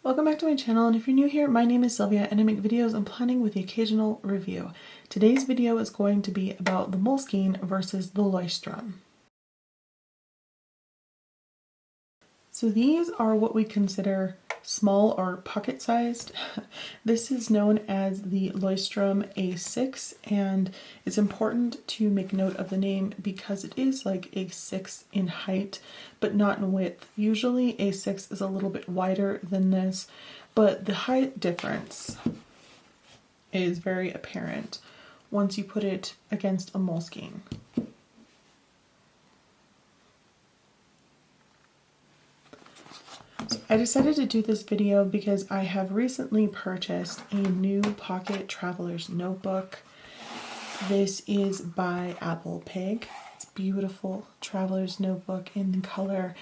Welcome back to my channel, and if you're new here, my name is Sylvia and I make videos on planning with the occasional review. Today's video is going to be about the Moleskine versus the Leuchtturm. So these are what we consider small or pocket-sized. This is known as the Leuchtturm A6, and it's important to make note of the name because it is like A6 in height, but not in width. Usually A6 is a little bit wider than this, but the height difference is very apparent once you put it against a Moleskine. I decided to do this video because I have recently purchased a new pocket traveler's notebook. This is by Apple Pig. It's a beautiful traveler's notebook in the color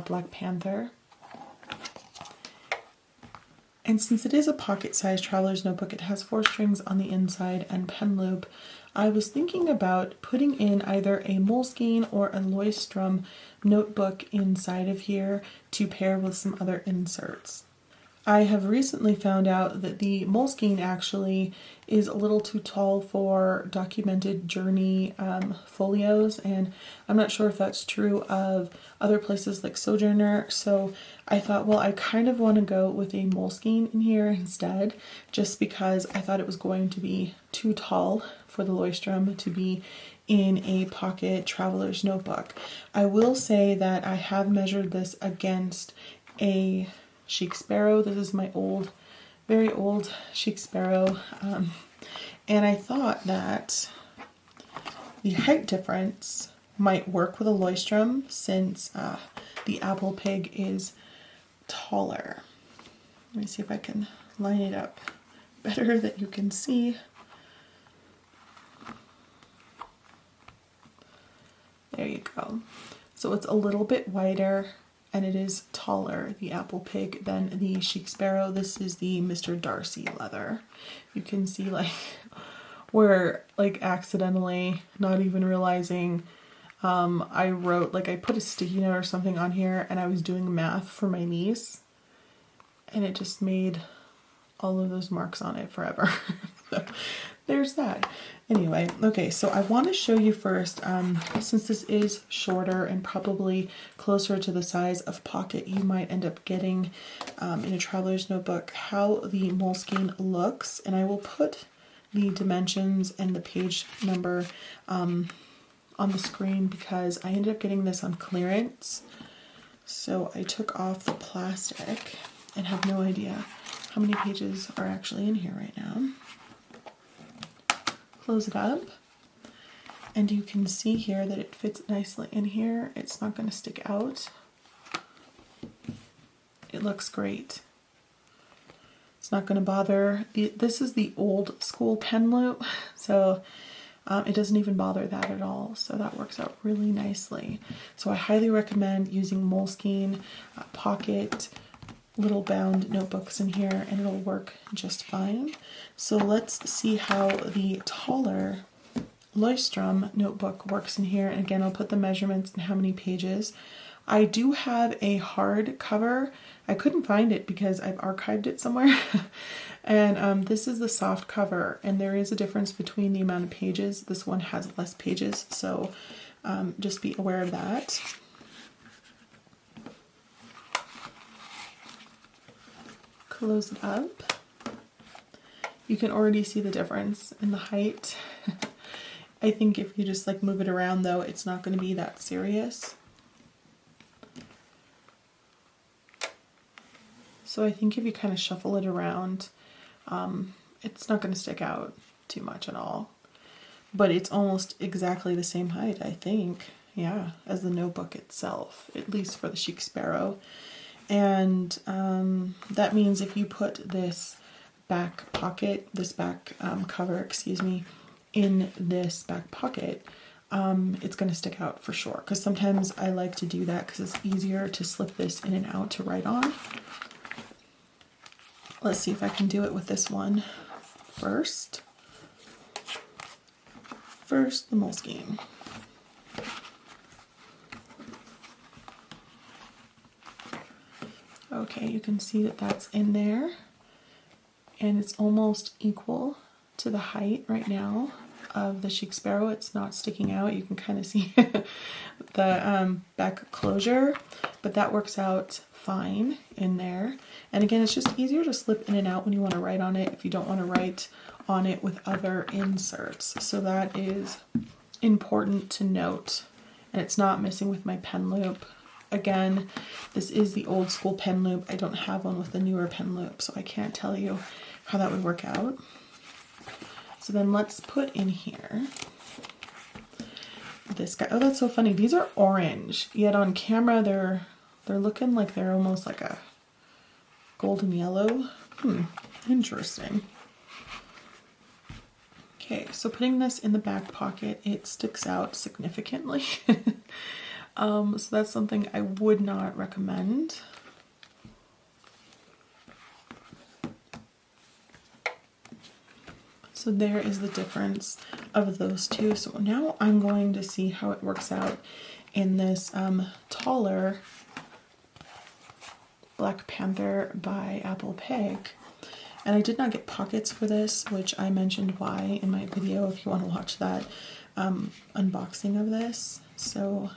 Black Panther. And since it is a pocket-sized traveler's notebook, it has 4 strings on the inside and pen loop. I was thinking about putting in either a Moleskine or a Leuchtturm notebook inside of here to pair with some other inserts. I have recently found out that the Moleskine actually is a little too tall for documented journey folios, and I'm not sure if that's true of other places like Sojourner, so I thought, well, I kind of want to go with a Moleskine in here instead, just because I thought it was going to be too tall for the Leuchtturm to be in a pocket traveler's notebook. I will say that I have measured this against a Chic Sparrow. This is my old, very old Chic Sparrow, and I thought that the height difference might work with a Leuchtturm since the Apple Pig is taller. Let me see if I can line it up better that you can see. There you go. So it's a little bit wider and it is taller, the Apple Pig, than the Chic Sparrow. This is the Mr. Darcy leather. You can see like where like accidentally, not even realizing, I wrote, like I put a sticky note or something on here and I was doing math for my niece and it just made all of those marks on it forever. So there's that. Anyway, okay, so I want to show you first, since this is shorter and probably closer to the size of pocket you might end up getting in a traveler's notebook, how the Moleskine looks, and I will put the dimensions and the page number on the screen because I ended up getting this on clearance. So I took off the plastic and have no idea how many pages are actually in here right now. Close it up, and you can see here that it fits nicely in here. It's not going to stick out. It looks great. It's not going to bother. This is the old school pen loop, so it doesn't even bother that at all. So that works out really nicely. So I highly recommend using Moleskine Pocket little bound notebooks in here and it'll work just fine. So let's see how the taller Leuchtturm notebook works in here. And again, I'll put the measurements and how many pages. I do have a hard cover. I couldn't find it because I've archived it somewhere. And this is the soft cover, and there is a difference between the amount of pages. This one has less pages, so just be aware of that. Close it up. You can already see the difference in the height. I think if you just like move it around though, it's not going to be that serious. So I think if you kind of shuffle it around, it's not going to stick out too much at all. But it's almost exactly the same height, I think, yeah, as the notebook itself, at least for the Chic Sparrow. And that means if you put this back pocket, this back cover, excuse me, in this back pocket, it's going to stick out for sure. Because sometimes I like to do that because it's easier to slip this in and out to write on. Let's see if I can do it with this one first. First, the Moleskine. Okay, you can see that that's in there, and it's almost equal to the height right now of the chic sparrow. It's not sticking out. You can kind of see the back closure, but that works out fine in there. And again, it's just easier to slip in and out when you want to write on it if you don't want to write on it with other inserts. So that is important to note. And it's not messing with my pen loop. Again, this is the old school pen loop. I don't have one with the newer pen loop, so I can't tell you how that would work out. So then let's put in here this guy. Oh, that's so funny. These are orange, yet on camera they're looking like they're almost like a golden yellow. Interesting. Okay, so putting this in the back pocket, it sticks out significantly. So that's something I would not recommend. So there is the difference of those two. So now I'm going to see how it works out in this taller Black Panther by Apple Pig. And I did not get pockets for this, which I mentioned why in my video if you want to watch that unboxing of this. So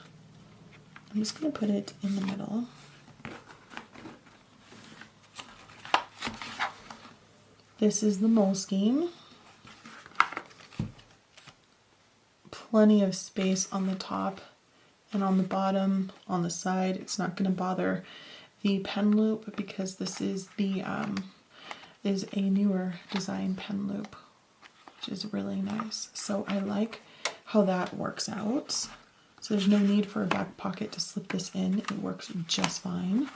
I'm just going to put it in the middle. This is the Moleskine. Plenty of space on the top and on the bottom, on the side. It's not going to bother the pen loop because this is the is a newer design pen loop, which is really nice. So I like how that works out. So there's no need for a back pocket to slip this in. It works just fine.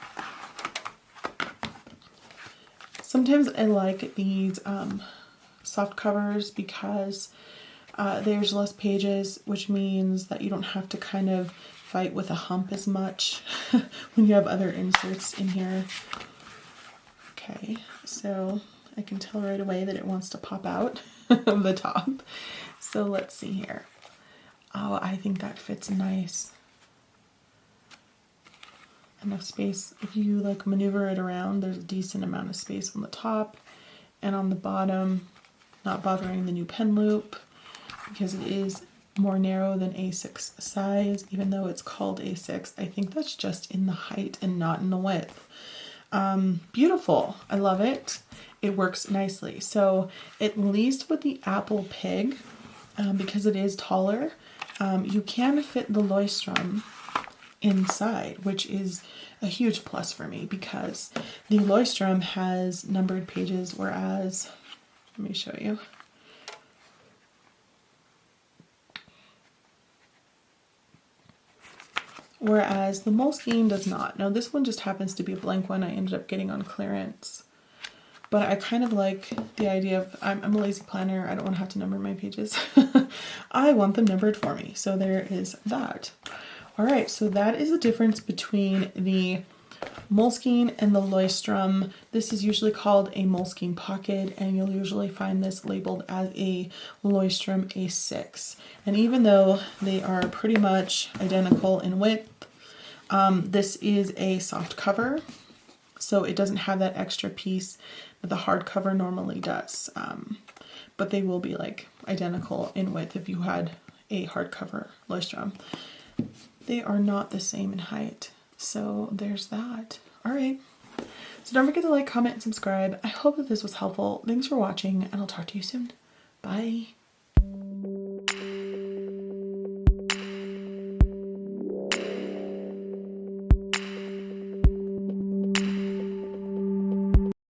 Sometimes I like these soft covers because there's less pages, which means that you don't have to kind of fight with a hump as much when you have other inserts in here. Okay, so I can tell right away that it wants to pop out of the top. So let's see here. Oh, I think that fits nice. Enough space. If you like maneuver it around, there's a decent amount of space on the top and on the bottom, not bothering the new pen loop because it is more narrow than A6 size, even though it's called A6. I think that's just in the height and not in the width. Beautiful. I love it. It works nicely. So at least with the Apple Pig, because it is taller, you can fit the Leuchtturm inside, which is a huge plus for me because the Leuchtturm has numbered pages, whereas, let me show you. Whereas the Moleskine does not. Now this one just happens to be a blank one I ended up getting on clearance. But I kind of like the idea of, I'm a lazy planner, I don't want to have to number my pages. I want them numbered for me. So there is that. Alright, so that is the difference between the Moleskine and the Leuchtturm. This is usually called a Moleskine Pocket, and you'll usually find this labeled as a Leuchtturm A6. And even though they are pretty much identical in width, this is a soft cover, so it doesn't have that extra piece that the hardcover normally does. But they will be like identical in width if you had a hardcover Leuchtturm. They are not the same in height. So there's that. All right. So don't forget to like, comment, and subscribe. I hope that this was helpful. Thanks for watching, and I'll talk to you soon. Bye.